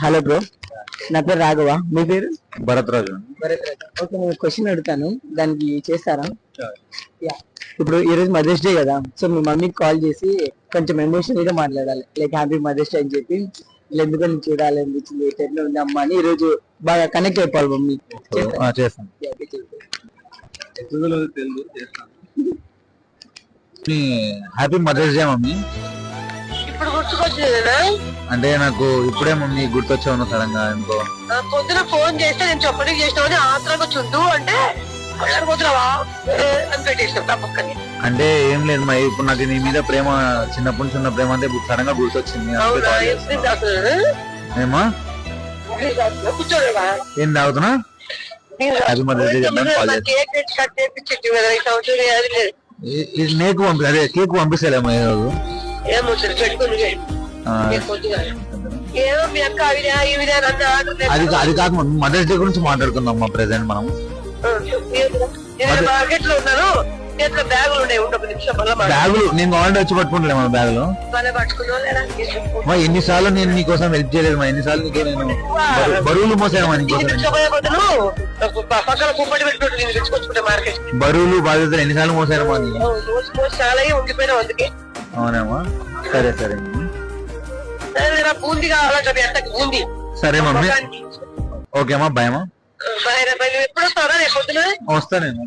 Hello bro, నా పేరు రాఘవ. మీ పేరు? భరత్ రాజు. ఓకే, నేను క్వశ్చన్ అడుగుతాను, దానికి చేస్తారా? యా. ఇప్పుడు ఈ రోజు మదర్స్ డే కదా, సో మీ మమ్మీకి కాల్ చేసి కొంచెం ఎమోషనల్ గా మాట్లాడాలి, లైక్ హ్యాపీ మదర్స్ డే అని చెప్పి, ఇలా ఎందుకు నేను చూడాలి అనిపించింది, ఎట్లా ఉంది అమ్మ అని. ఈ రోజు బాగా కనెక్ట్ అయిపోవాలి మమ్మీ. చేస్తాను. Happy Mother's Day mummy. ఇప్పుడు గుర్తుకొచ్చిందా? అంటే నాకు ఇప్పుడే మమ్మీ గుర్తొచ్చావు సడన్ గా ఎందుకో. పొద్దున ఫోన్ చేస్తే నేను చెప్పడానికి చేసినావని ఆత్రంగా చుద్దు అంటే పోతున్నావా అని పెట్టేసాం తప్పకని. అంటే ఏం లేదు మా, ఇప్పుడు నాకు నీ మీద ప్రేమ చిన్నప్పటి నుంచి ఉన్న ప్రేమ అంటే సడన్ గా గుర్తొచ్చింది. ఏమా కూర్చోలేవా? ఏం తాగుతున్నా? హ్యాపీ మదర్స్ డే చెప్పడానికి కాల్ చేస్తాను. కేక్ తెచ్చి కట్ చేయించు కేక్ పంపి, అదే కేక్ పంపిస్తలేమో ఈ రోజు. ఏమో పెట్టుకుని ఏమో మీ అక్క అది కాక మదర్స్ డే గురించి మాట్లాడుకుందాం మా ప్రెసెంట్ మనం. మార్కెట్ లో ఉన్నాను, చేతిలో బ్యాగులు ఉన్నాయి, ఒక నిమిషం బ్యాగులు నేను ఆల్రెడీ వచ్చి పట్టుకుంటలే మన బ్యాగులు. పట్టుకున్నా. ఎన్నిసార్లు నేను నీకోసం హెల్ప్ చేయలేదు మా, ఎన్నిసార్లు నీకే నేను బరువులు మోసాను మా నీకోసం. పక్కన కుప్పటి పెట్టుకుంటూ నేను తెచ్చుకొచ్చుకుంటా మార్కెట్. బరువులు బాధ్యతలు ఎన్నిసార్లు మోసాను మా. చాలా ఉండిపోయినా అందుకే. అవునామా? సరే సరే బూందీ కావాలంటే ఎంతకి బూందీ. సరే మమ్మీ, ఓకే అమ్మా, బాయ్ అమ్మా. ఎప్పుడు వస్తారా? రేపు పొద్దున వస్తా నేను.